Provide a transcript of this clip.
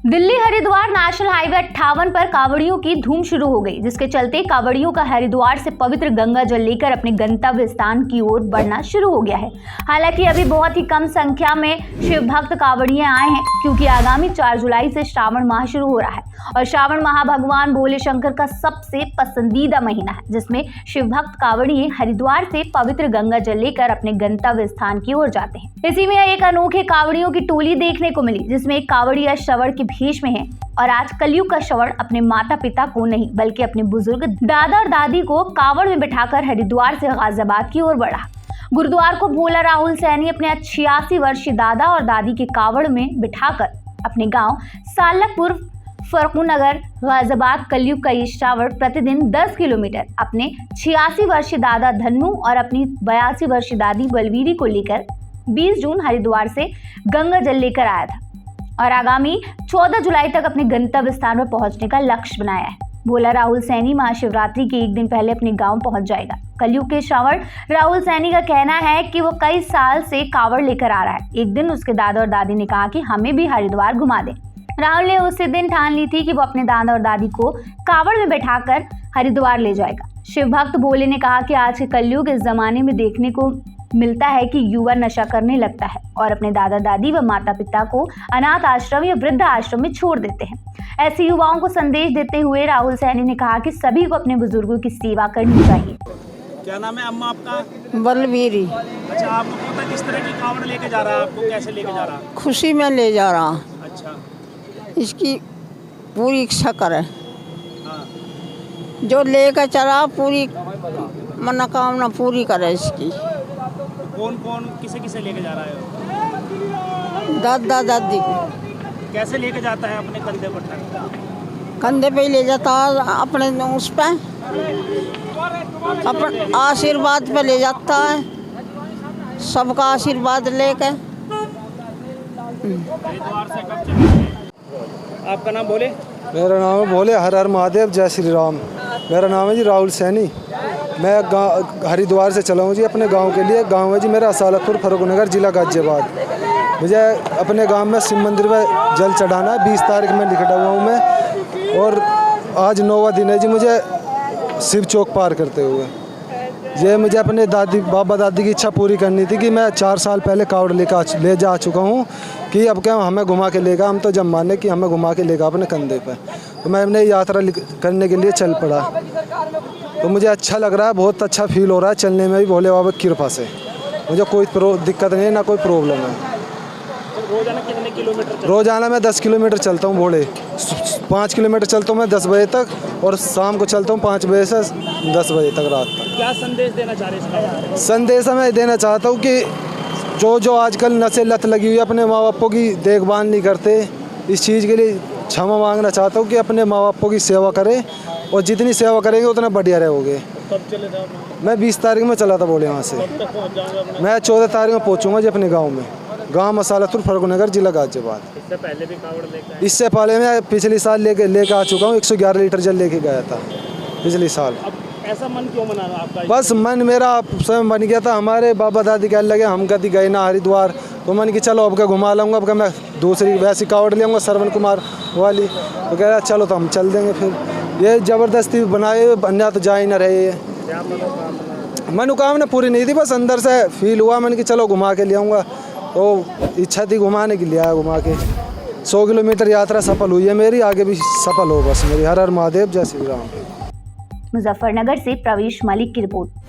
Delhi Haridwar national highway 58 पर कांवड़ियों की धूम शुरू हो गई, जिसके चलते कांवड़ियों का हरिद्वार से पवित्र गंगा जल लेकर अपने गंतव्य स्थान की ओर बढ़ना शुरू हो गया है। हालांकि अभी बहुत ही कम संख्या में शिव भक्त कांवड़िए आए हैं, क्योंकि आगामी 4 जुलाई से श्रावण माह शुरू हो रहा है और श्रावण माह भगवान भोले शंकर का सबसे पसंदीदा महीना है, जिसमें शिव भक्त कांवड़िए हरिद्वार से पवित्र गंगा जल लेकर अपने गंतव्य स्थान की ओर जाते हैं। इसी में एक अनोखे कांवड़ियों की टोली देखने को मिली, जिसमें एक कांवड़िया श्रवण के भेष में है और आज कलयुग का श्रवण अपने माता पिता को नहीं बल्कि अपने बुजुर्ग दादा और दादी को कांवड़ में बिठाकर हरिद्वार से गाजियाबाद की ओर बढ़ा। गुरुद्वार को भोला राहुल सैनी अपने 86 वर्षीय दादा और दादी के कांवड़ में बिठाकर अपने गांव सालकपुर फरकूनगर गाजियाबाद कलयुग का ये श्रावण प्रतिदिन 10 किलोमीटर अपने 86 वर्षीय दादा धन्नू और अपनी 82 वर्षीय दादी बलवीरी को लेकर 20 जून हरिद्वार से गंगा जल लेकर आया था और आगामी 14 जुलाई तक अपने गंतव्य स्थान पर पहुंचने का लक्ष्य बनाया है। भोला राहुल सैनी महाशिवरात्रि के एक दिन पहले अपने गांव पहुंच जाएगा। कलयुग के श्रावण राहुल सैनी का कहना है कि वो कई साल से कांवड़ लेकर आ रहा है। एक दिन उसके दादा और दादी ने कहा कि हमें भी हरिद्वार घुमा दें। राहुल ने उसी दिन ठान ली थी कि वो अपने दादा और दादी को कांवड़ में बैठाकर हरिद्वार ले जाएगा। शिव भक्त भोले ने कहा कि आज के कलयुग इस जमाने में देखने को मिलता है कि युवा नशा करने लगता है और अपने दादा दादी व माता पिता को अनाथ आश्रम या वृद्ध आश्रम में छोड़ देते हैं। ऐसे युवाओं को संदेश देते हुए राहुल सैनी ने कहा कि सभी को अपने बुजुर्गों की सेवा करनी चाहिए। क्या नाम है अम्मा आपका? बलवीरी। अच्छा, आपको पता किस तरह की कांवड़ लेके जा रहा है? आपको कैसे लेके जा रहा है? खुशी में ले जा रहा। अच्छा, इसकी पूरी इच्छा करे। हाँ। जो लेकर चला पूरी मनोकामना पूरी करे इसकी। कौन कौन किसे किसे लेके जा रहा है? दादा दादी को। कैसे लेके जाता है? अपने कंधे पर कंधे पे ले जाता है, अपने उस पे अपने आशीर्वाद पे ले जाता है, सबका आशीर्वाद लेके। आपका नाम बोले? मेरा नाम है भोले। हर हर महादेव, जय श्री राम। मेरा नाम है जी राहुल सैनी। मैं हरिद्वार से चला हूँ जी अपने गांव के लिए। गांव है जी मेरा सालकपुर फरकूनगर, जिला गाजियाबाद। मुझे अपने गांव में शिव मंदिर में जल चढ़ाना है। 20 तारीख में निकटा हुआ हूँ मैं और आज 9वां दिन है जी मुझे शिव चौक पार करते हुए। ये मुझे अपने बाबा दादी की इच्छा पूरी करनी थी कि मैं 4 साल पहले कांवड़ ले जा चुका हूँ कि अब क्या हमें घुमा के लेगा। हम तो जब माने कि हमें घुमा के लेगा अपने कंधे पे, तो मैं अपने यात्रा करने के लिए चल पड़ा। तो मुझे अच्छा लग रहा है, बहुत अच्छा फील हो रहा है चलने में भी भोले बाबा की कृपा से। मुझे कोई दिक्कत नहीं है, ना कोई प्रॉब्लम है। रोजाना कितने किलोमीटर? रोजाना मैं 10 किलोमीटर चलता हूँ भोले। 5 किलोमीटर चलता हूँ मैं 10 बजे तक और शाम को चलता हूँ 5 बजे से 10 बजे तक रात तक। क्या संदेश देना चाह रहे हैं? संदेश मैं देना चाहता हूँ कि जो आजकल नशे लत लगी हुई है, अपने माँ बापों की देखभाल नहीं करते, इस चीज़ के लिए क्षमा मांगना चाहता हूँ कि अपने माँ बापों की सेवा करें और जितनी सेवा करेंगे उतना बढ़िया रहोगे। कब चले थे? मैं 20 तारीख में चला था बोले वहाँ से। मैं 14 तारीख में पहुँचूँगा जी अपने गाँव में। गाँव मसालतपुर फरकूनगर, जिला गाजियाबाद। इससे पहले भी कांवड़ लेकर? इससे पहले मैं पिछले साल लेके आ चुका हूँ। 111 लीटर जल लेके गया था पिछले साल। अब ऐसा मन क्यों मना रहा आपका? बस मन मेरा स्वयं बन गया था। हमारे बाबा दादी कहने लगे हम कभी गए ना हरिद्वार, तो मन की चलो अब का घुमा लाऊंगा। अब का मैं दूसरी वैसी कांवड़ ले आऊँगा श्रवण कुमार वाली। तो कह रहा चलो तो हम चल देंगे। फिर ये ज़बरदस्ती बनाए, अन्य तो जा ही ना रहे। मनोकामना पूरी नहीं थी, बस अंदर से फील हुआ मन की चलो घुमा के ले आऊँगा। तो इच्छा थी घुमाने के लिए, आया घुमा के। 100 किलोमीटर यात्रा सफल हुई है मेरी, आगे भी सफल हो बस मेरी। हर हर महादेव, जय श्री राम। मुजफ्फरनगर से प्रवेश मलिक की रिपोर्ट।